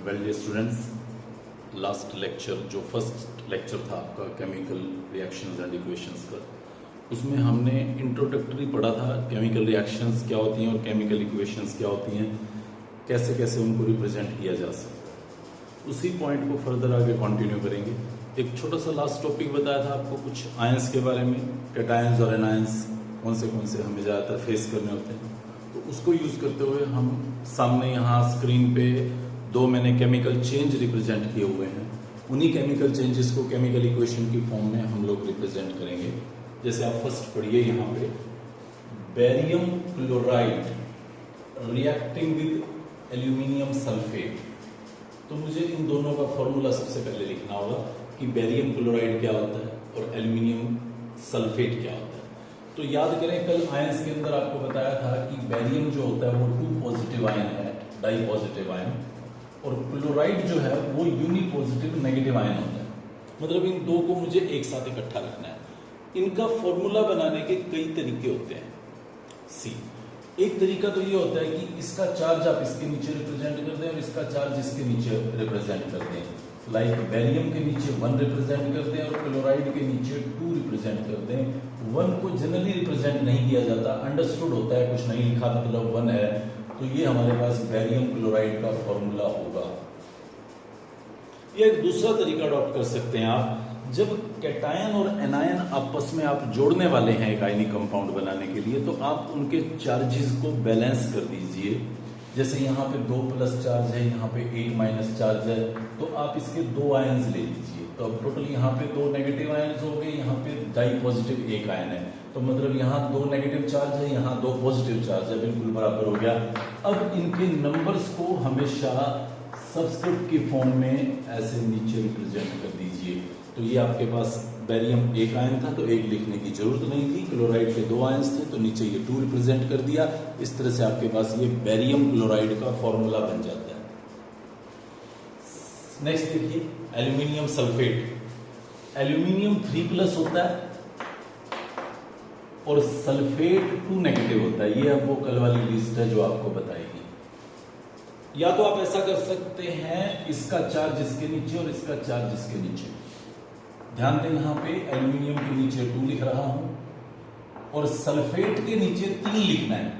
Well dear students, last lecture जो first lecture था आपका केमिकल रिएक्शंस एंड इक्वेशंस का, उसमें हमने इंट्रोडक्टरी पढ़ा था केमिकल रिएक्शंस क्या होती हैं और केमिकल इक्वेशंस क्या होती हैं, कैसे कैसे उनको रिप्रेजेंट किया जा सकता है। उसी पॉइंट को फर्दर आगे कंटिन्यू करेंगे। एक छोटा सा लास्ट टॉपिक बताया था आपको कुछ आयंस के बारे में, कैटायंस और एनायंस कौन से हमें ज़्यादातर फेस करने होते हैं। तो उसको यूज़ करते हुए हम सामने यहाँ स्क्रीन पे दो मैंने केमिकल चेंज रिप्रेजेंट किए हुए हैं। उन्हीं केमिकल चेंजेस को केमिकल इक्वेशन की फॉर्म में हम लोग रिप्रेजेंट करेंगे। जैसे आप फर्स्ट पढ़िए यहाँ पे, barium chloride reacting with aluminium sulphate. तो मुझे इन दोनों का फॉर्मूला सबसे पहले लिखना होगा कि बेरियम क्लोराइड क्या होता है और एल्यूमिनियम सल्फेट क्या होता है। तो याद करें, कल आयंस के अंदर आपको बताया था कि बेरियम जो होता है वो 2 पॉजिटिव आयन है, डाई पॉजिटिव आयन, और क्लोराइड जो है वो यूनी पॉजिटिव नेगेटिव आयन होता है। मतलब इन दो को मुझे एक साथ इकट्ठा रखना है। इनका फॉर्मूला बनाने के कई तरीके होते हैं। सी, एक तरीका तो ये होता है कि इसका चार्ज आप इसके नीचे रिप्रेजेंट करते हैं और इसका चार्ज इसके नीचे रिप्रेजेंट करते हैं। लाइक बेरियम के नीचे 1 रिप्रेजेंट करते हैं और क्लोराइड के नीचे 2 रिप्रेजेंट करते हैं। 1 को जनरली रिप्रेजेंट नहीं किया जाता, अंडरस्टूड होता है, कुछ नहीं लिखा मतलब 1 है। तो ये हमारे पास बेरियम क्लोराइड का फॉर्मूला होगा। ये एक दूसरा तरीका अडॉप्ट कर सकते हैं आप, जब कैटायन और एनायन आपस में आप जोड़ने वाले हैं एक आयनिक कंपाउंड बनाने के लिए, तो आप उनके चार्जेस को बैलेंस कर दीजिए। जैसे यहाँ पे 2 प्लस चार्ज है, यहाँ पे 1 माइनस चार्ज है, तो आप इसके 2 आयन्स ले लीजिए। तो अब टोटल यहाँ पे 2 नेगेटिव आयन्स हो गए, यहाँ पे डाई पॉजिटिव 1 आयन है, तो मतलब यहाँ 2 नेगेटिव चार्ज है, यहाँ 2 पॉजिटिव चार्ज है, बिल्कुल बराबर हो गया। अब इनके नंबर्स को हमेशा सबस्क्रिप्ट की फॉर्म में ऐसे नीचे रिप्रेजेंट कर दीजिए। तो ये आपके पास बेरियम 1 आयन था तो 1 लिखने की जरूरत नहीं थी, क्लोराइड के 2 आयन्स थे तो नीचे ये 2 रिप्रेजेंट कर दिया। इस तरह से आपके पास ये बेरियम क्लोराइड का फॉर्मूला बन जाता है। नेक्स्ट देखिए, एल्यूमिनियम सल्फेट। एल्यूमिनियम 3+ होता है और सल्फेट 2 नेगेटिव होता है। ये अब वो कल वाली लिस्ट है जो आपको बताएगी। या तो आप ऐसा कर सकते हैं, इसका चार्ज इसके नीचे और इसका चार्ज इसके नीचे। ध्यान दें, यहाँ पे एल्यूमिनियम के नीचे 2 लिख रहा हूं और सल्फेट के नीचे 3 लिखना है।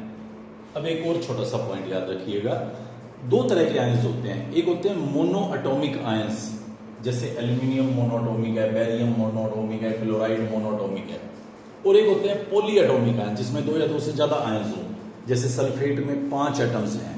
अब एक और छोटा सा पॉइंट याद रखिएगा, 2 तरह के आयंस होते हैं। एक होते हैं मोनो एटॉमिक आयंस, जैसे एल्यूमिनियम मोनोएटॉमिक है, बेरियम मोनोएटॉमिक है, क्लोराइड मोनोएटॉमिक है। और एक होते हैं पॉली एटॉमिक आयंस, जिसमें 2 या 2 से ज्यादा आयंस हो। जैसे सल्फेट में 5 एटम्स हैं,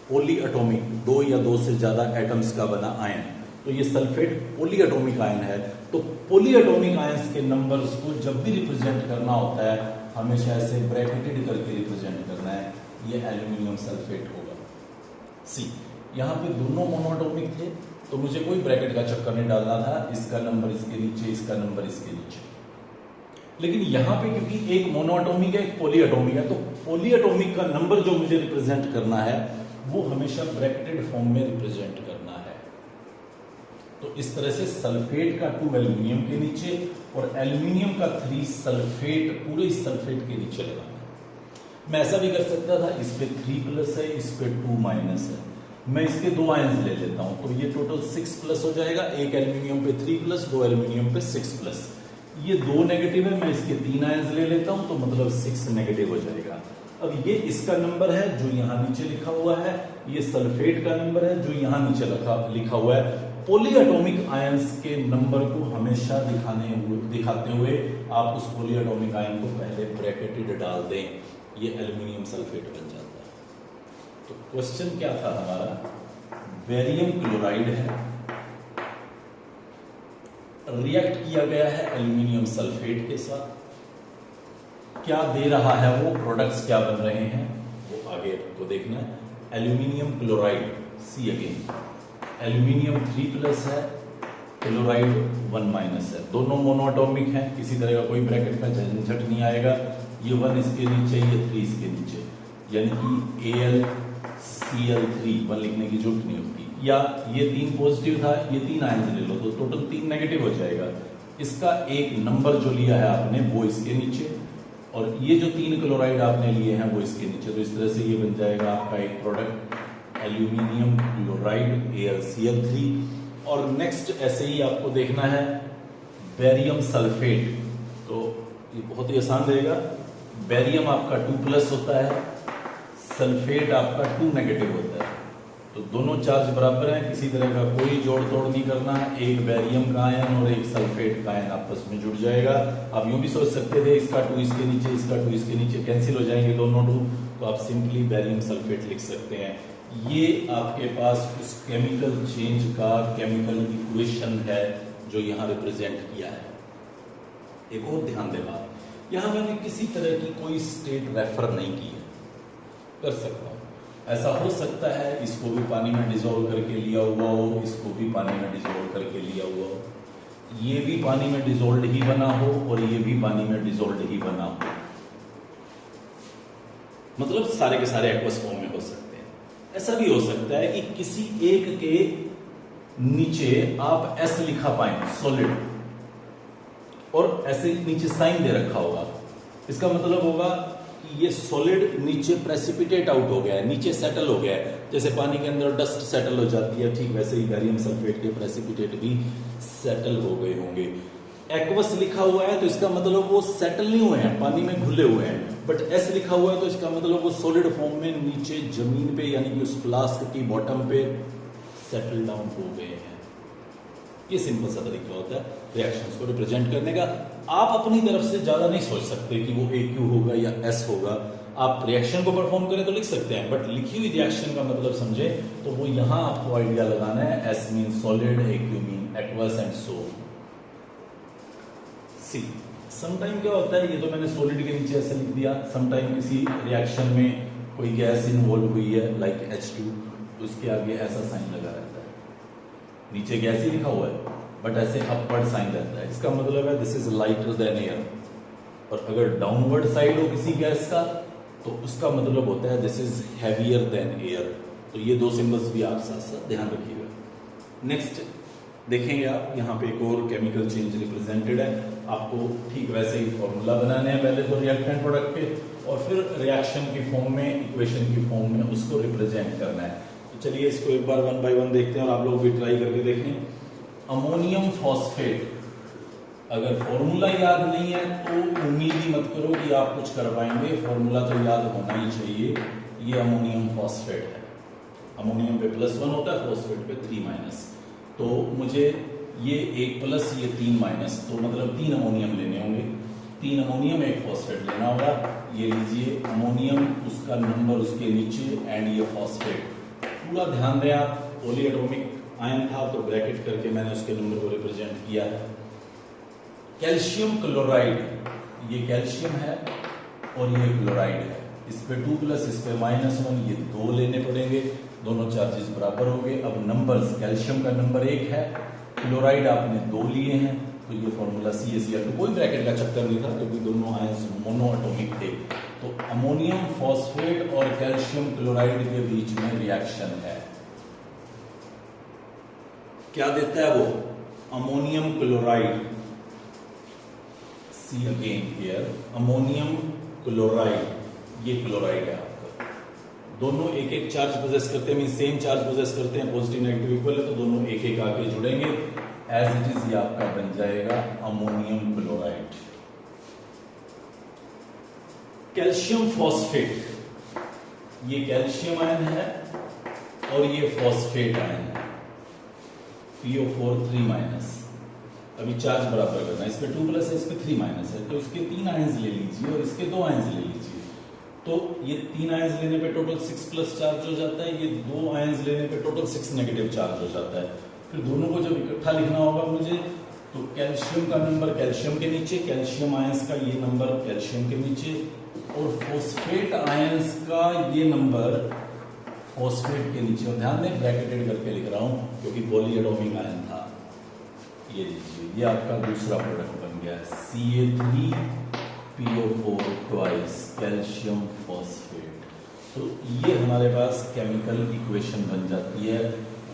पॉली एटॉमिक 2 या 2 से ज्यादा एटम्स का बना आयन, तो ये सल्फेट पॉली एटॉमिक आयन है। तो पॉली एटॉमिक आयंस के नंबर्स को जब भी रिप्रेजेंट करना होता है हमेशा ऐसे ब्रैकेटेड करके रिप्रेजेंट करना है। ये एल्यूमिनियम सल्फेट होगा। सी, यहाँ पे दोनों मोनोएटॉमिक थे तो मुझे कोई ब्रैकेट का चक्कर नहीं डालना था, इसका नंबर इसके नीचे, इसका नंबर इसके नीचे। लेकिन यहाँ पे क्योंकि एक मोनोएटॉमिक है, एक पॉली एटॉमिक है, तो पॉली एटॉमिक का नंबर जो मुझे रिप्रेजेंट करना है वो हमेशा ब्रैकेटेड फॉर्म में रिप्रेजेंट करना है। तो इस तरह से सल्फेट का 2 एल्यूमिनियम के नीचे और एल्यूमिनियम का 3 सल्फेट, पूरे सल्फेट के नीचे लगाना है। मैं ऐसा भी कर सकता था, इस पे 3+ है, इस पे 2 माइनस है, मैं इसके 2 आयंस ले लेता हूं तो ये टोटल 6+ हो जाएगा। एक एल्यूमिनियम पे 3+, 2 एल्यूमिनियम पे 6+। ये 2 नेगेटिव है, मैं इसके 3 आयंस ले लेता हूं तो मतलब 6 नेगेटिव हो जाएगा। अब ये इसका नंबर है जो यहाँ नीचे लिखा हुआ है, ये सल्फेट का नंबर है जो यहाँ नीचे लिखा हुआ है। पॉली एटॉमिक आयंस के नंबर को हमेशा दिखाते हुए आप उस पॉली एटॉमिक आयन को पहले ब्रैकेटेड डाल दें, ये एल्यूमिनियम सल्फेट बन जाता है। तो क्वेश्चन क्या था हमारा, बेरियम क्लोराइड है, रिएक्ट किया गया है एल्यूमिनियम सल्फेट के साथ, क्या दे रहा है वो, प्रोडक्ट्स क्या बन रहे हैं वो आगे आपको देखना है। Aluminium chloride, see again, aluminium 3+ है, क्लोराइड 1- है, दोनों मोनोएटॉमिक हैं, किसी तरह का कोई ब्रैकेट का झंझट नहीं आएगा। ये 1 इसके नीचे, ये 3 इसके नीचे, यानी कि AlCl3, 1 लिखने की जरूरत नहीं होती। या ये 3 पॉजिटिव था, ये 3 आयंस ले लो तो टोटल 3 नेगेटिव हो जाएगा। इसका एक नंबर जो लिया है आपने वो इसके नीचे, और ये जो 3 क्लोराइड आपने लिए हैं वो इसके नीचे। तो इस तरह से ये बन जाएगा आपका एक प्रोडक्ट एल्यूमिनियम क्लोराइड AlCl3। और नेक्स्ट ऐसे ही आपको देखना है बेरियम सल्फेट। तो ये बहुत ही आसान रहेगा। बेरियम आपका 2+ होता है, सल्फेट आपका 2 नेगेटिव होता है। तो दोनों चार्ज बराबर हैं, किसी तरह का कोई जोड़ तोड़ नहीं करना। एक बेरियम का आयन और एक सल्फेट का आयन आपस में जुड़ जाएगा। आप यूं भी सोच सकते थे इसका 2 इसके नीचे, इसका 2 इसके नीचे, कैंसिल हो जाएंगे दोनों 2, तो आप सिंपली बेरियम सल्फेट लिख सकते हैं। ये आपके पास उस केमिकल चेंज का केमिकल इक्वेशन है जो यहाँ रिप्रेजेंट किया है। एक और ध्यान दे बात, यहाँ मैंने किसी तरह की कोई स्टेट रेफर नहीं की है। कर सकता हूँ, ऐसा हो सकता है इसको भी पानी में डिसॉल्व करके लिया हुआ हो, इसको भी पानी में डिसॉल्व करके लिया हुआ हो, ये भी पानी में डिसॉल्व ही बना हो और ये भी पानी में डिसॉल्व ही बना हो। मतलब सारे के सारे एक्वस फॉर्म में हो सकते हैं। ऐसा भी हो सकता है कि किसी एक के नीचे आप S लिखा पाए सॉलिड, और ऐसे नीचे साइन दे रखा होगा। इसका मतलब होगा कि ये सॉलिड नीचे प्रेसिपिटेट आउट हो गया है, नीचे सेटल हो गया है। जैसे पानी के अंदर डस्ट सेटल हो जाती है, ठीक वैसे ही बेरियम सल्फेट के प्रेसिपिटेट भी सेटल हो गए होंगे। एक्वस लिखा हुआ है तो इसका मतलब वो सेटल नहीं हुए हैं, पानी में घुले हुए हैं। बट S लिखा हुआ है तो इसका मतलब वो सॉलिड फॉर्म में नीचे जमीन पे, यानी कि उस फ्लास्क की बॉटम पे सेटल डाउन हो गए हैं। ये सिंपल सा तरीका होता है रिएक्शंस को रिप्रेजेंट करने का। आप अपनी तरफ से ज्यादा नहीं सोच सकते कि वो AQ होगा या S होगा। आप रिएक्शन को परफॉर्म करें तो लिख सकते हैं, बट लिखी हुई रिएक्शन का मतलब समझे तो वो यहां आपको आइडिया लगाना है। S mean solid, AQ mean aqueous and so. See sometime क्या होता है, ये तो मैंने सॉलिड के नीचे ऐसे लिख दिया। समटाइम किसी रिएक्शन में कोई गैस इन्वॉल्व हुई है लाइक H2, उसके आगे ऐसा साइन लगा रहता है, नीचे गैस ही लिखा हुआ है बट ऐसे अपवर्ड साइन रहता है। इसका मतलब है this is lighter than air. और अगर डाउनवर्ड साइड हो किसी गैस का तो उसका मतलब होता है this is heavier than air. तो ये दो सिंबल्स भी आप साथ साथ ध्यान रखिएगा। नेक्स्ट देखेंगे आप, यहाँ पे एक और केमिकल चेंज रिप्रेजेंटेड है। आपको ठीक वैसे ही फॉर्मूला बनाने हैं, पहले तो रिएक्टेंट प्रोडक्ट के, और फिर रिएक्शन की फॉर्म में, इक्वेशन की फॉर्म में उसको रिप्रेजेंट करना है। तो चलिए इसको एक बार 1 बाय 1 देखते हैं और आप लोग भी ट्राई करके देखें। अमोनियम फॉस्फेट, अगर फॉर्मूला याद नहीं है तो उम्मीद ही मत करो कि आप कुछ कर पाएंगे, फॉर्मूला तो याद होना ही चाहिए। ये अमोनियम फॉस्फेट है, अमोनियम पे +1 होता है, फॉस्फेट पे 3-। तो मुझे ये 1+, ये 3-, तो मतलब 3 अमोनियम लेने होंगे। 3 अमोनियम 1 फॉस्फेट लेना होगा। ये लीजिए अमोनियम, उसका नंबर उसके नीचे, एंड ये फॉस्फेट। पूरा ध्यान दें आप, पॉलीएटॉमिक आयन था तो ब्रैकेट करके मैंने उसके नंबर को रिप्रेजेंट किया है। कैल्शियम क्लोराइड, ये कैल्शियम है और ये क्लोराइड है। इस पे 2+, इस पे -1, ये 2 लेने पड़ेंगे, दोनों चार्जेस बराबर हो गए। अब नंबर्स, कैल्शियम का नंबर 1 है, क्लोराइड आपने 2 लिए हैं, तो ये फॉर्मूला CaCl। तो कोई ब्रैकेट का चक्कर नहीं था क्योंकि दोनों आयंस मोनोएटॉमिक थे। तो अमोनियम फॉस्फेट और कैल्शियम क्लोराइड के बीच में रिएक्शन है। क्या देता है वो? Ammonium chloride. See again here, ammonium chloride, ये क्लोराइड है आपका। दोनों एक एक चार्ज पोजेस करते हैं, मीन सेम चार्ज पोजेस करते हैं, पॉजिटिव नेगेटिव इक्वल है, तो दोनों एक एक आके जुड़ेंगे। एज इट इज ये आपका बन जाएगा अमोनियम क्लोराइड। कैल्शियम फॉस्फेट, ये कैल्शियम आयन है और ये फॉस्फेट आयन है, PO4 3-। अभी चार्ज बराबर करना है, इस पे 2+ है, इस पे 3- है, तो इसके 3 आयंस ले लीजिए और इसके 2 आयंस ले लीजिए। तो ये 3 आयंस लेने पे टोटल 6+ चार्ज हो जाता है, ये 2 आयंस लेने पे टोटल 6 नेगेटिव चार्ज हो जाता है। फिर दोनों को जब इकट्ठा लिखना होगा मुझे, तो कैल्शियम का नंबर कैल्शियम के नीचे, कैल्शियम आयंस का ये नंबर कैल्शियम के नीचे, और फॉस्फेट आयंस का ये नंबर फॉस्फेट के नीचे। और ध्यान दें ब्रैकेटेड करके लिख रहा हूं क्योंकि पॉलीएटॉमिक आयन था। ये लीजिए, ये आपका दूसरा प्रोडक्ट बन गया है, Ca3PO4 ट्वाइस कैल्शियम फॉस्फेट। तो ये हमारे पास केमिकल इक्वेशन बन जाती है।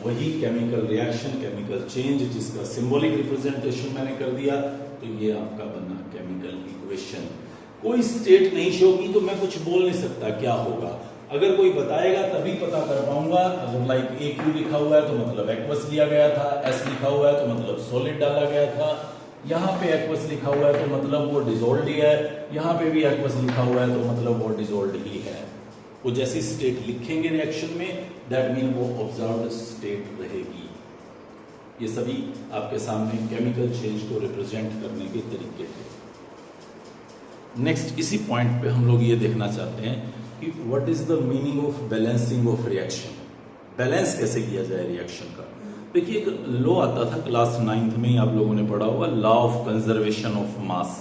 वही केमिकल रिएक्शन, केमिकल चेंज, जिसका सिंबॉलिक रिप्रेजेंटेशन मैंने कर दिया, तो ये आपका बना केमिकल इक्वेशन। कोई स्टेट नहीं शो की तो मैं कुछ बोल नहीं सकता क्या होगा। अगर कोई बताएगा तभी पता कर पाऊंगा। अगर लाइक AQ लिखा हुआ है तो मतलब एक्वस लिया गया था, S लिखा हुआ है तो मतलब सॉलिड डाला गया था, यहाँ पे एक्वस लिखा हुआ है तो मतलब वो डिसॉल्व्ड ही है, यहाँ पे भी एक्वस लिखा हुआ है तो मतलब वो डिसॉल्व्ड ही है। वो जैसी स्टेट लिखेंगे रिएक्शन में, दैट मीन वो ऑब्जर्व्ड स्टेट रहेगी। ये सभी आपके सामने केमिकल चेंज को रिप्रेजेंट करने के तरीके थे। नेक्स्ट इसी पॉइंट पे हम लोग ये देखना चाहते हैं कि what is the meaning of balancing of reaction. Balance कैसे किया जाए रिएक्शन का। देखिए, एक लॉ आता था क्लास 9th में ही आप लोगों ने पढ़ा होगा, law of conservation of mass.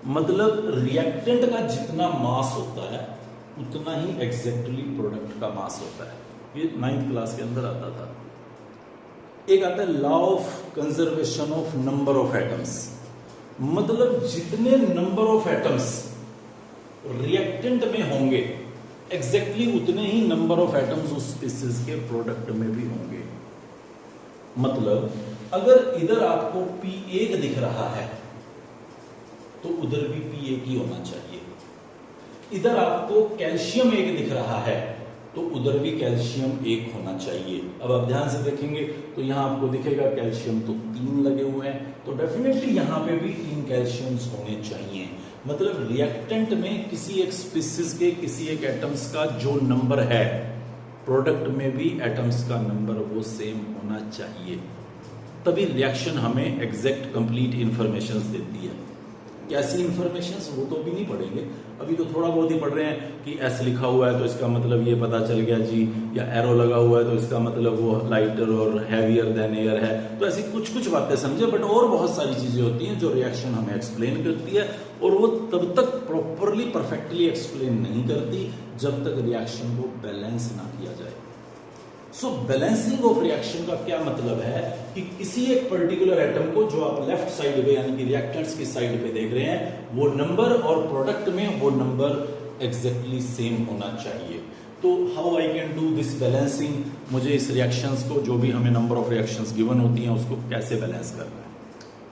मतलब रिएक्टेंट का जितना मास होता है उतना ही एग्जैक्टली प्रोडक्ट का मास होता है। ये 9th क्लास के अंदर आता था। एक आता है law of conservation of number of atoms. मतलब जितने नंबर ऑफ एटम्स रिएक्टेंट में होंगे एग्जैक्टली उतने ही नंबर ऑफ एटम्स उस स्पीसीज के प्रोडक्ट में भी होंगे। मतलब अगर इधर आपको P1 दिख रहा है तो उधर भी P1 ही होना चाहिए। इधर आपको कैल्शियम 1 दिख रहा है तो उधर भी कैल्शियम 1 होना चाहिए। अब आप ध्यान से देखेंगे तो यहां आपको दिखेगा कैल्शियम तो 3 लगे हुए हैं, तो डेफिनेटली यहां पे भी 3 कैल्शियम्स होने चाहिए। मतलब रिएक्टेंट में किसी एक स्पीसीज के किसी एक एटम्स का जो नंबर है प्रोडक्ट में भी एटम्स का नंबर वो सेम होना चाहिए, तभी रिएक्शन हमें एग्जैक्ट कंप्लीट इंफॉर्मेशन देती है। कैसी इंफॉर्मेशन वो तो अभी नहीं पढ़ेंगे, अभी तो थोड़ा बहुत ही पढ़ रहे हैं कि S लिखा हुआ है तो इसका मतलब ये पता चल गया जी, या एरो लगा हुआ है तो इसका मतलब वो लाइटर और हैवियर देन एयर है। तो ऐसी कुछ कुछ बातें समझे, बट और बहुत सारी चीजें होती हैं जो रिएक्शन हमें एक्सप्लेन करती है, और वो तब तक प्रॉपरली परफेक्टली एक्सप्लेन नहीं करती जब तक रिएक्शन को बैलेंस ना किया जाए। सो बैलेंसिंग ऑफ रिएक्शन का क्या मतलब है कि किसी एक पर्टिकुलर एटम को जो आप लेफ्ट साइड पे यानी कि रिएक्टेंट्स की साइड पे देख रहे हैं वो नंबर और प्रोडक्ट में वो नंबर एग्जैक्टली सेम होना चाहिए। तो how I can do this balancing, मुझे इस रिएक्शंस को जो भी हमें नंबर ऑफ रिएक्शंस गिवन होती हैं उसको कैसे बैलेंस करना है।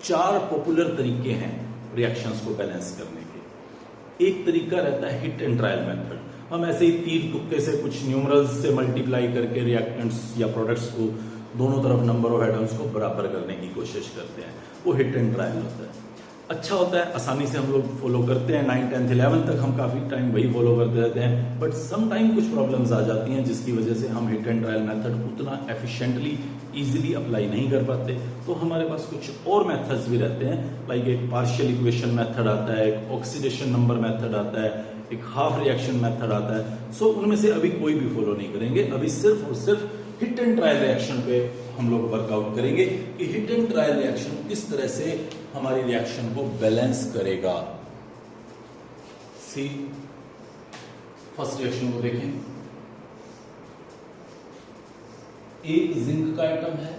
4 पॉपुलर तरीके हैं रिएक्शंस को बैलेंस करने के। एक तरीका रहता है हिट एंड ट्रायल मेथड। हम ऐसे ही तीर तुक्के से कुछ न्यूमरल्स से मल्टीप्लाई करके रिएक्टेंट्स या प्रोडक्ट्स को दोनों तरफ नंबर ऑफ एटम्स को बराबर करने की कोशिश करते हैं, वो हिट एंड ट्रायल होता है। अच्छा होता है, आसानी से हम लोग फॉलो करते हैं। 9th 10th 11th तक हम काफी टाइम वही फॉलो करते रहते हैं, बट सम टाइम कुछ प्रॉब्लम्स आ जाती हैं जिसकी वजह से हम हिट एंड ट्रायल मेथड उतना एफिशिएंटली इजीली अप्लाई नहीं कर पाते। तो हमारे पास कुछ और मेथड्स भी रहते हैं, लाइक एक पार्शियल इक्वेशन मेथड आता है, एक ऑक्सीडेशन नंबर मेथड आता है, एक हाफ रिएक्शन मेथड आता है। सो उनमें से अभी कोई भी फॉलो नहीं करेंगे, अभी सिर्फ और सिर्फ हिट एंड ट्रायल रिएक्शन पे हम लोग वर्कआउट करेंगे कि हिट एंड ट्रायल रिएक्शन किस तरह से हमारी रिएक्शन को बैलेंस करेगा। सी फर्स्ट रिएक्शन को देखें। एक जिंक का एटम है,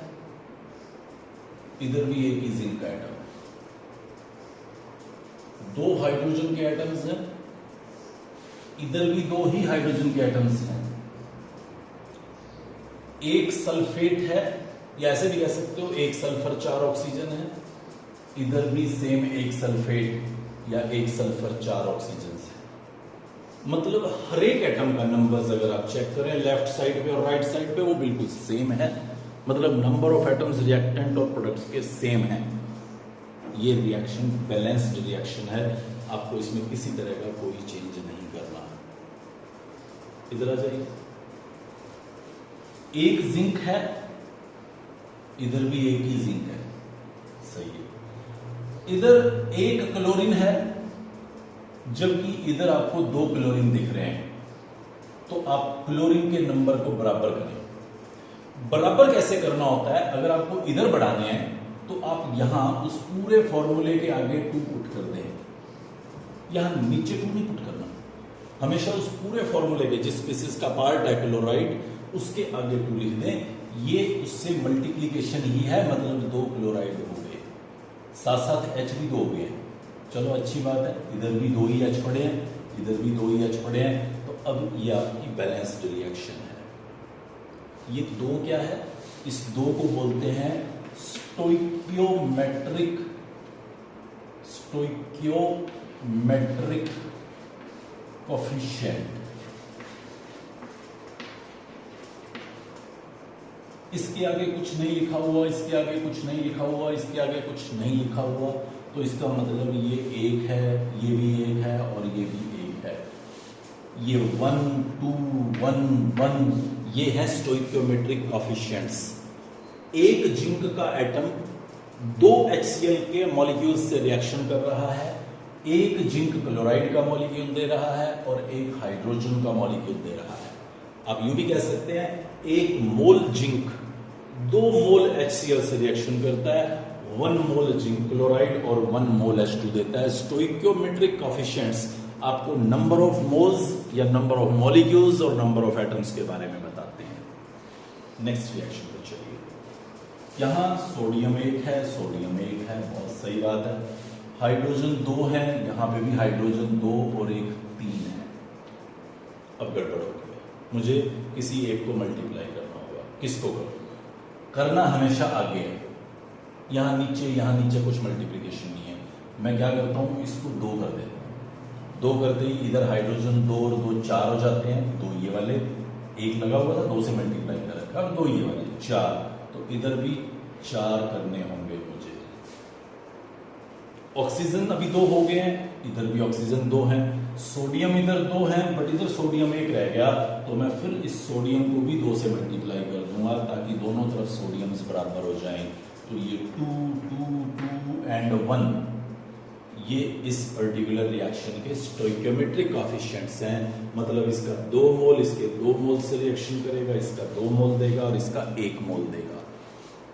इधर भी एक ही जिंक का एटम है। 2 हाइड्रोजन के एटम्स हैं, इधर भी 2 ही हाइड्रोजन के एटम्स हैं। एक सल्फेट है, या ऐसे भी कह सकते हो एक सल्फर 4 ऑक्सीजन है, इधर भी सेम एक सल्फेट या एक सल्फर 4 ऑक्सीजन है। मतलब हर एक एटम का नंबर्स अगर आप चेक करें लेफ्ट साइड पे और राइट साइड पे वो बिल्कुल सेम है। मतलब नंबर ऑफ एटम्स रिएक्टेंट और प्रोडक्ट्स के सेम है। ये रिएक्शन बैलेंस्ड रिएक्शन है, आपको इसमें किसी तरह का कोई चेंज नहीं करना। इधर आ जाइए। एक जिंक है, इधर भी एक ही जिंक है, सही है। इधर एक क्लोरीन है जबकि इधर आपको 2 क्लोरीन दिख रहे हैं, तो आप क्लोरीन के नंबर को बराबर करें। बराबर कैसे करना होता है, अगर आपको इधर बढ़ाने हैं तो आप यहां उस पूरे फॉर्मूले के आगे 2 पुट कर दें, यहां नीचे 2 नहीं पुट करना, हमेशा उस पूरे फॉर्मूले के जिस स्पीसीज का पार्ट है क्लोराइड उसके आगे 2 लिख दें। ये उससे मल्टीप्लीकेशन ही है, मतलब 2 क्लोराइड हो गए, साथ साथ H भी 2 हो गए। चलो अच्छी बात है, इधर भी 2 ही H पड़े हैं, इधर भी 2 ही H पड़े हैं, तो अब ये आपकी बैलेंस्ड रिएक्शन है। ये 2 क्या है, इस 2 को बोलते हैं स्टोइकियोमेट्रिक कोफिशिएंट। इसके आगे कुछ नहीं लिखा हुआ, इसके आगे कुछ नहीं लिखा हुआ, इसके आगे कुछ नहीं लिखा हुआ, तो इसका मतलब ये एक है, ये भी एक है और ये भी एक है। ये 1 2 1 1 ये है स्टोइकियोमेट्रिक कोएफिशिएंट्स। एक जिंक का एटम 2 HCl के मॉलिक्यूल से रिएक्शन कर रहा है, एक जिंक क्लोराइड का मॉलिक्यूल दे रहा है और एक हाइड्रोजन का मॉलिक्यूल दे रहा है। आप यूं भी कह सकते हैं एक मोल जिंक 2 मोल HCl से रिएक्शन करता है, 1 मोल जिंक क्लोराइड और 1 मोल H2 देता है। स्टोइकियोमेट्रिक कोएफिशिएंट्स आपको नंबर ऑफ मोल्स या नंबर ऑफ मॉलिक्यूल्स और नंबर ऑफ एटम्स के बारे में बताते हैं। नेक्स्ट रिएक्शन पर चलिए। यहां सोडियम 1 है, सोडियम 1 है, बहुत सही बात है। हाइड्रोजन 2 है, यहां पे भी हाइड्रोजन 2 और एक 3 है। अब गड़बड़ हो गया, मुझे किसी एक को मल्टीप्लाई करना होगा। किसको करूं? करना हमेशा आगे है, यहां नीचे कुछ मल्टीप्लिकेशन नहीं है। मैं क्या करता हूं, इसको 2 कर देता हूं। 2 करते ही इधर हाइड्रोजन 2 और 2 4 हो जाते हैं। 2 ये वाले, एक लगा हुआ था, 2 से मल्टीप्लाई कर रखा, अब 2 ये वाले 4, तो इधर भी 4 करने होंगे मुझे। ऑक्सीजन अभी 2 हो गए हैं, इधर भी ऑक्सीजन 2 है। सोडियम इधर 2 है, बट इधर सोडियम 1 रह गया, तो मैं फिर इस सोडियम को भी 2 से मल्टीप्लाई कर दूंगा ताकि दोनों तरफ सोडियम बराबर हो जाएं। तो ये 2 2 2 एंड 1 ये इस पर्टिकुलर रिएक्शन के स्टोइकियोमेट्रिक कोएफिशिएंट्स हैं। मतलब इसका 2 मोल इसके 2 मोल से रिएक्शन करेगा, इसका 2 मोल देगा और इसका 1 मोल देगा।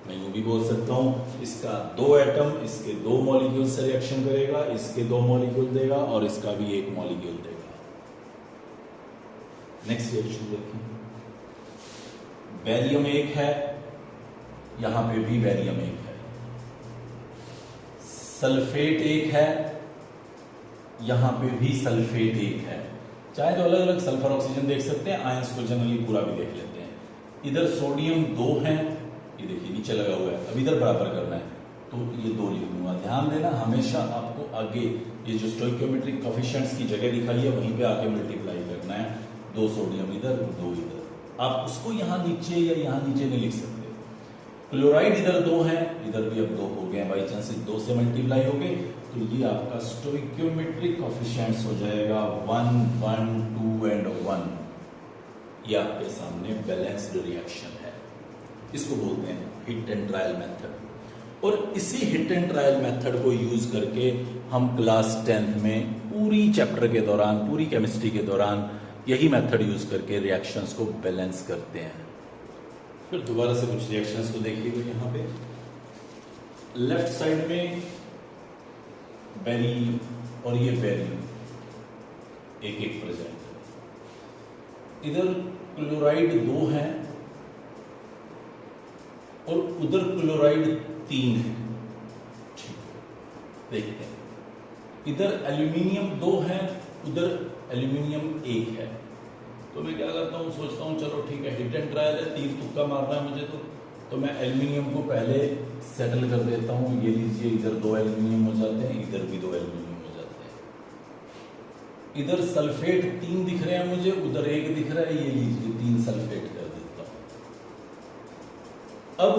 मैं यूं भी बोल सकता हूं इसका 2 एटम इसके 2 मॉलिक्यूल से रिएक्शन करेगा, इसके 2 मॉलिक्यूल देगा और इसका भी 1 मॉलिक्यूल देगा। नेक्स्ट रिएक्शन देखिए। बैरियम 1 है, यहां पे भी बैरियम 1 है। सल्फेट 1 है, यहां पे भी सल्फेट 1 है। चाहे तो अलग अलग सल्फर ऑक्सीजन देख सकते हैं, आयंस को जनरली पूरा भी देख लेते हैं। इधर सोडियम 2 है, ये देखिए नीचे लगा हुआ है, अब इधर बराबर करना है तो ये 2 लिख दूंगा। ध्यान देना हमेशा आपको आगे ये जो स्टोइकियोमेट्रिक कोएफिशिएंट्स की जगह दिखाई है वहीं पे आके मल्टीप्लाई करना है। 2 सोडियम इधर, 2 इधर। आप उसको यहां नीचे या यहां नीचे नहीं लिख सकते। क्लोराइड इधर 2 है, इधर भी अब 2 हो गए, बाई चांस 2 से मल्टीप्लाई हो गए, तो ये आपका स्टोइकियोमेट्रिक कोएफिशिएंट्स हो जाएगा 1 1 2 एंड 1। ये आपके सामने बैलेंस्ड रिएक्शन है, इसको बोलते हैं हिट एंड ट्रायल मेथड। और इसी हिट एंड ट्रायल मेथड को यूज करके हम क्लास 10th में पूरी चैप्टर के दौरान, पूरी केमिस्ट्री के दौरान यही मेथड यूज करके रिएक्शंस को बैलेंस करते हैं। फिर दोबारा से कुछ रिएक्शंस को देखिए। यहां पे लेफ्ट साइड में बेरियम और ये बेरियम एक एक प्रेजेंट है। इधर क्लोराइड 2 है और उधर क्लोराइड 3 है। ठीक है, देखते हैं। इधर एल्यूमिनियम 2 है, उधर एल्यूमिनियम 1 है। तो मैं क्या करता हूँ, सोचता हूँ चलो ठीक है हिट एंड ट्रायल है, तीर तुक्का मारना है मुझे तो मैं एल्यूमिनियम को पहले सेटल कर देता हूँ। ये लीजिए, इधर 2 एल्यूमिनियम हो जाते हैं, इधर भी 2 एल्यूमिनियम हो जाते हैं। इधर सल्फेट 3 दिख रहे हैं मुझे, उधर 1 दिख रहा है, ये लीजिए 3 सल्फेट कर देता हूं। अब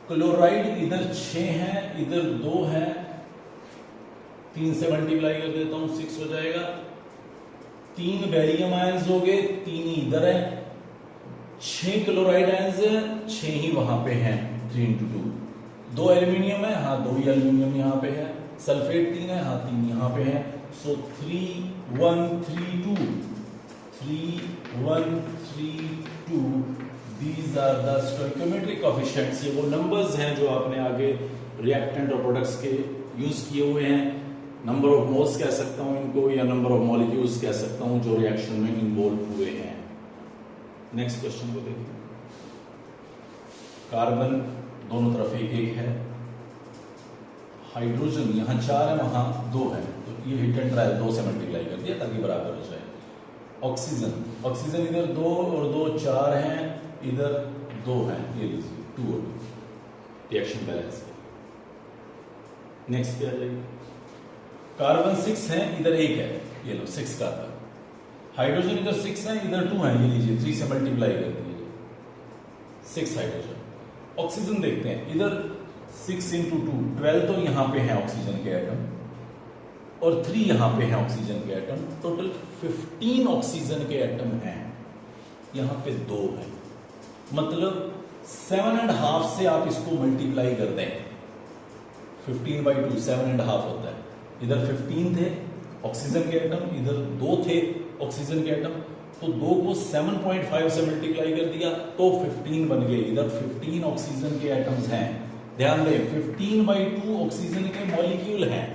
क्लोराइड इधर 6 है, इधर 2 है, 3 से मल्टीप्लाई कर देता हूं, 6 हो जाएगा। 3 बैरियम आयंस हो गए, 3 ही इधर है। 6 क्लोराइड आयंस है, 6 ही वहां पे हैं, 3 into 2। 2 एल्यूमिनियम है, हाँ 2 ही एल्यूमिनियम यहाँ पे है। सल्फेट 3 है, हाँ 3 यहाँ पे है। So 3 1 3 2 3 1 3 2 these are the stoichiometric coefficients. ये वो नंबर्स हैं जो आपने आगे रिएक्टेंट और प्रोडक्ट्स के यूज किए हुए हैं। नंबर ऑफ मोल्स कह सकता हूं इनको, या नंबर ऑफ मॉलिक्यूल्स कह सकता हूं जो रिएक्शन में इन्वॉल्व हुए हैं। नेक्स्ट क्वेश्चन को देखिए। कार्बन दोनों तरफ 1 1 है। हाइड्रोजन यहां 4 है, वहां 2 है, तो ये हिट एंड ट्रायल 2 से मल्टीप्लाई कर दिया ताकि बराबर हो जाए। ऑक्सीजन इधर 2 और 2 4 हैं, इधर 2 हैं, ये लीजिए 2 और 2, रिएक्शन बैलेंस है। नेक्स्ट पे आ जाइए। कार्बन 6 है, इधर 1 है, ये लो 6 कार्बन। हाइड्रोजन इधर 6 है, इधर 2 है, ये लीजिए 3 से मल्टीप्लाई कर दीजिए। 6 हाइड्रोजन। ऑक्सीजन देखते हैं, इधर 6 इंटू 2 12 तो यहां पे है ऑक्सीजन के एटम और 3 यहां पे है ऑक्सीजन के एटम, टोटल 15 ऑक्सीजन के एटम हैं, यहां पे 2 है, मतलब 7.5 से आप इसको मल्टीप्लाई कर दें, 15/2 7.5 होता है। इधर 15 थे ऑक्सीजन के एटम, इधर 2 थे ऑक्सीजन के एटम, तो 2 को 7.5 से मल्टीप्लाई कर दिया तो 15 बन गए। इधर 15 ऑक्सीजन के एटम्स हैं, ध्यान दें 15/2 ऑक्सीजन के मॉलिक्यूल हैं,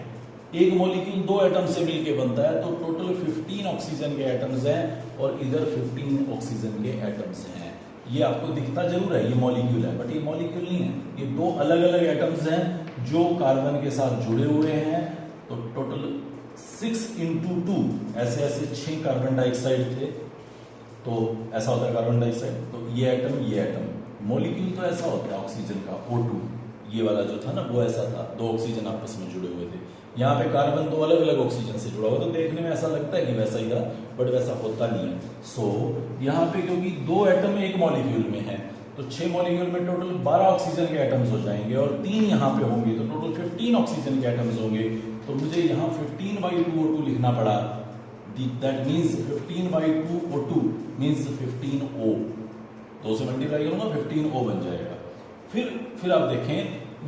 एक मॉलिक्यूल 2 एटम से मिलके बनता है, तो टोटल 15 ऑक्सीजन के एटम्स हैं और इधर 15 ऑक्सीजन के एटम्स हैं। ये आपको दिखता जरूर है ये मॉलिक्यूल है, बट ये मॉलिक्यूल नहीं है, ये 2 अलग अलग एटम्स हैं जो कार्बन के साथ जुड़े हुए हैं। तो टोटल 6 इंटू 2 ऐसे ऐसे 6 कार्बन डाइऑक्साइड थे, तो ऐसा होता है कार्बन डाइऑक्साइड, तो ये एटम मॉलिक्यूल तो ऐसा होता है ऑक्सीजन का O2, ये वाला जो था ना वो ऐसा था, 2 ऑक्सीजन आपस में जुड़े हुए थे। यहाँ पे कार्बन 2 अलग अलग ऑक्सीजन से जुड़ा हुआ, तो देखने में ऐसा लगता है कि वैसा ही था, बट वैसा होता नहीं है। सो यहाँ पे क्योंकि 2 एटम एक मॉलिक्यूल में है, तो 6 मॉलिक्यूल में टोटल 12 ऑक्सीजन के एटम्स हो जाएंगे और 3 यहाँ पे होंगे, तो टोटल 15 ऑक्सीजन के एटम्स होंगे। तो मुझे यहाँ 15/2 O2 लिखना पड़ा, that means 15/2 O2 means 15 O, 2 से मल्टीप्लाई करूंगा 15 O बन जाएगा। फिर आप देखें,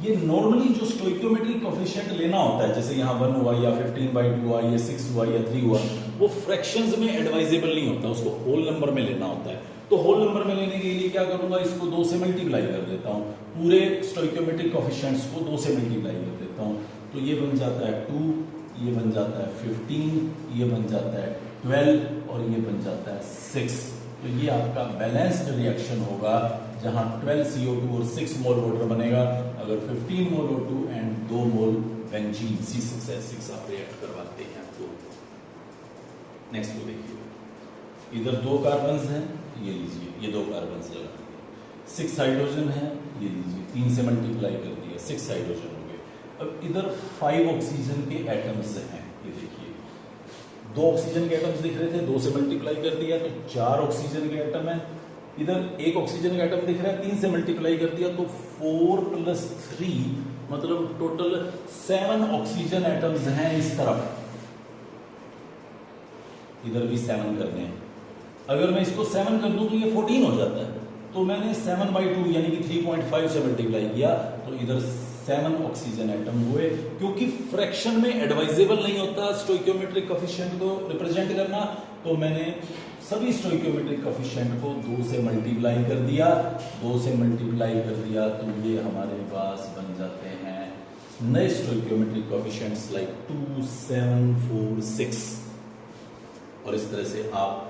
ये नॉर्मली जो स्टोइकियोमेट्रिक कोफिशिएंट लेना होता है, जैसे यहाँ 1 हुआ या 15/2 हुआ या 6 हुआ या 3 हुआ, वो फ्रैक्शंस में एडवाइजेबल नहीं होता, उसको होल नंबर में लेना होता है। तो होल नंबर में लेने के लिए क्या करूंगा, इसको 2 से मल्टीप्लाई कर देता हूँ, पूरे स्टोइकियोमेट्रिक कोफिशिएंट्स को 2 से मल्टीप्लाई कर देता हूँ, तो ये बन जाता है 2, ये बन जाता है 15, ये बन जाता है 12 और ये बन जाता है 6। तो ये आपका बैलेंस्ड रिएक्शन होगा, जहां 12 CO2 और 6 मोल वाटर बनेगा। अगर 15 मोल O2 and 2 mole benzene C6H6 आप रिएक्ट करवाते हैं तो नेक्स्ट को देखिए, इधर 2 कार्बन्स हैं, ये लीजिए, ये 2 कार्बन्स लगा दिए, 6 हाइड्रोजन है, ये लीजिए 3 से मल्टीप्लाई कर दिया, 6 हाइड्रोजन हो गए। अब इधर 5 ऑक्सीजन के एटम्स हैं, ये देखिए 2 ऑक्सीजन के एटम्स दिख रहे थे, 2 से मल्टीप्लाई कर दिया तो 4 ऑक्सीजन के एटम है। इधर 1 ऑक्सीजन का एटम दिख रहा है, 3 से मल्टीप्लाई कर दिया तो 4 + 3 मतलब टोटल 7 ऑक्सीजन एटम्स हैं इस तरफ, इधर भी 7 करने हैं। अगर मैं इसको 7 कर दूं तो ये 14 हो जाता है, तो मैंने 7/2 यानी कि 3.5 से मल्टीप्लाई किया, तो इधर 7 ऑक्सीजन एटम हुए। क्योंकि फ्रैक्शन में एडवाइजेबल नहीं होता स्टोइकियोमेट्रिक कोफिशिएंट को रिप्रेजेंट करना, तो मैंने सभी स्टोइकियोमेट्रिक कोफिशिएंट को 2 से मल्टीप्लाई कर दिया, 2 से मल्टीप्लाई कर दिया तो ये हमारे पास बन जाते हैं नए स्टोइकियोमेट्रिक कोफिशिएंट्स लाइक 2, 7, 4, 6। और इस तरह से आप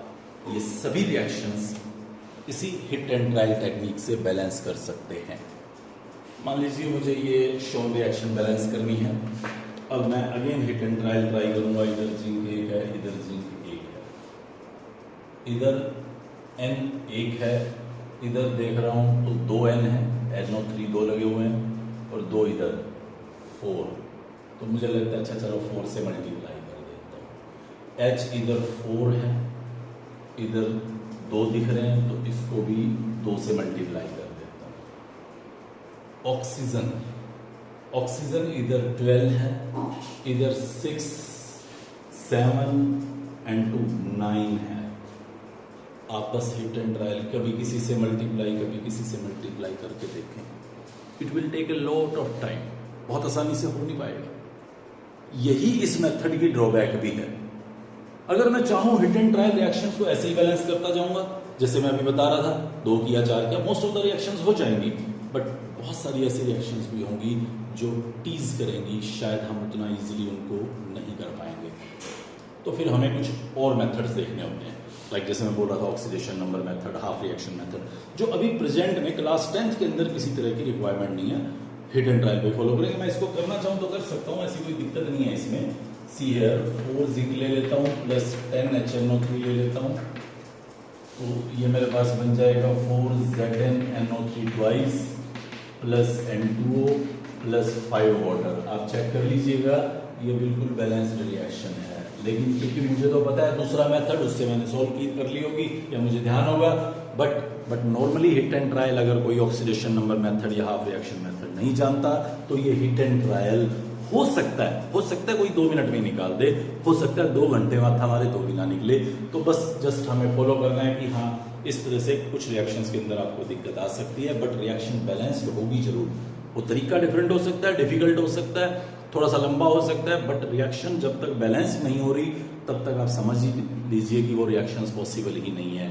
ये सभी रिएक्शंस इसी हिट एंड ट्रायल टेक्निक से बैलेंस कर सकते हैं। मान लीजिए मुझे ये शॉन रिएक्शन बैलेंस करनी है, अब मैं again hit and trial try करूंगा। इधर जिंक 1 है, इधर जिंक 1 है, इधर N 1 है, इधर देख रहा हूं तो 2 N है, NO3 2 लगे हुए हैं और 2 इधर 4, तो मुझे लगता है अच्छा चलो 4 से मल्टीप्लाई कर देता हूं। H इधर 4 है, इधर 2 दिख रहे हैं तो इसको भी 2 से मल्टीप्लाई कर देता हूं। ऑक्सीजन इधर 12 है, इधर 6, 7 एंड 2 9 है। आप बस हिट एंड ट्रायल कभी किसी से मल्टीप्लाई कभी किसी से मल्टीप्लाई करके देखें, it will take a lot of time, बहुत आसानी से हो नहीं पाएगा। यही इस मेथड की ड्रॉबैक भी है। अगर मैं चाहूं हिट एंड ट्रायल रिएक्शंस को ऐसे ही बैलेंस करता जाऊंगा, जैसे मैं अभी बता रहा था 2 किया 4 किया, मोस्ट ऑफ द रिएक्शंस हो जाएंगी, बट बहुत सारी ऐसी रिएक्शंस भी होंगी जो टीज करेंगी, शायद हम उतना इजीली उनको नहीं कर पाएंगे। तो फिर हमें कुछ और मेथड्स देखने होते हैं, लाइक जैसे मैं बोल रहा था oxidation number method, half reaction method, जो अभी प्रेजेंट में क्लास 10th के अंदर किसी तरह की रिक्वायरमेंट नहीं है, हिट एंड ट्रायल पे फॉलो करेंगे। मैं इसको करना चाहूँ तो कर सकता हूँ, ऐसी कोई दिक्कत नहीं है इसमें। सी हियर 4 जिंक ले लेता हूँ प्लस 10 HNO3 ले लेता हूँ, तो ये मेरे पास बन जाएगा 4 ZnNO3 twice plus N2O plus 5 water. आप चेक कर लीजिएगा, ये बिल्कुल बैलेंस्ड रिएक्शन है। लेकिन क्योंकि मुझे तो पता है दूसरा मेथड, उससे मैंने सॉल्व की कर ली होगी या मुझे ध्यान होगा, but normally hit and trial अगर कोई ऑक्सीडेशन नंबर मेथड या हाफ रिएक्शन मेथड नहीं जानता तो ये हिट एंड ट्रायल हो सकता है कोई 2 मिनट में निकाल दे, हो सकता है 2 घंटे बाद हमारे तो भी ना निकले। तो बस जस्ट हमें फॉलो करना है कि हाँ इस तरह से कुछ रिएक्शंस के अंदर आपको दिक्कत आ सकती है, बट रिएक्शन बैलेंस्ड होगी जरूर। वो तरीका डिफरेंट हो सकता है, डिफिकल्ट हो सकता है, थोड़ा सा लंबा हो सकता है, बट रिएक्शन जब तक बैलेंस नहीं हो रही तब तक आप समझ ही लीजिए कि वो रिएक्शंस पॉसिबल ही नहीं है।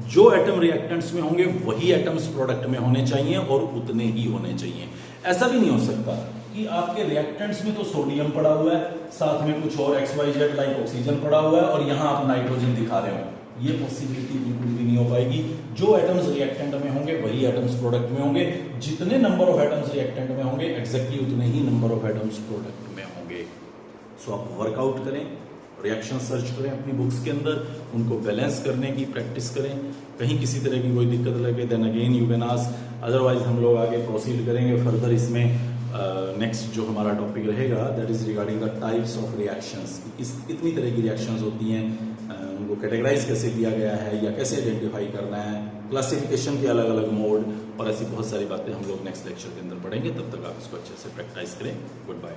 जो एटम रिएक्टेंट्स में होंगे वही एटम्स प्रोडक्ट में होने चाहिए और उतने ही होने चाहिए। ऐसा भी नहीं हो सकता कि आपके रिएक्टेंट्स में तो सोडियम पड़ा हुआ है, साथ में कुछ और XYZ लाइक ऑक्सीजन पड़ा हुआ है और यहां आप नाइट्रोजन दिखा रहे हो। ये पॉसिबिलिटी बिल्कुल भी नहीं हो पाएगी। जो एटम्स रिएक्टेंट में होंगे वही एटम्स प्रोडक्ट में होंगे। जितने नंबर ऑफ एटम्स रिएक्टेंट में होंगे एग्जैक्टली उतने ही नंबर ऑफ एटम्स प्रोडक्ट में होंगे। सो आप वर्कआउट करें, रिएक्शन सर्च करें अपनी बुक्स के अंदर, उनको बैलेंस करने की प्रैक्टिस करें। कहीं किसी तरह की कोई दिक्कत लगे then again you can ask, otherwise हम लोग आगे प्रोसीड करेंगे फर्दर। इसमें नेक्स्ट जो हमारा टॉपिक रहेगा that is regarding the types of reactions. कितनी तरह की रिएक्शंस होती हैं, उनको कैटेगराइज कैसे किया गया है या कैसे आइडेंटिफाई करना है, क्लासिफिकेशन के अलग अलग मोड और ऐसी बहुत सारी बातें हम लोग नेक्स्ट लेक्चर के अंदर पढ़ेंगे। तब तक आप इसको अच्छे से प्रैक्टिस करें। Good bye.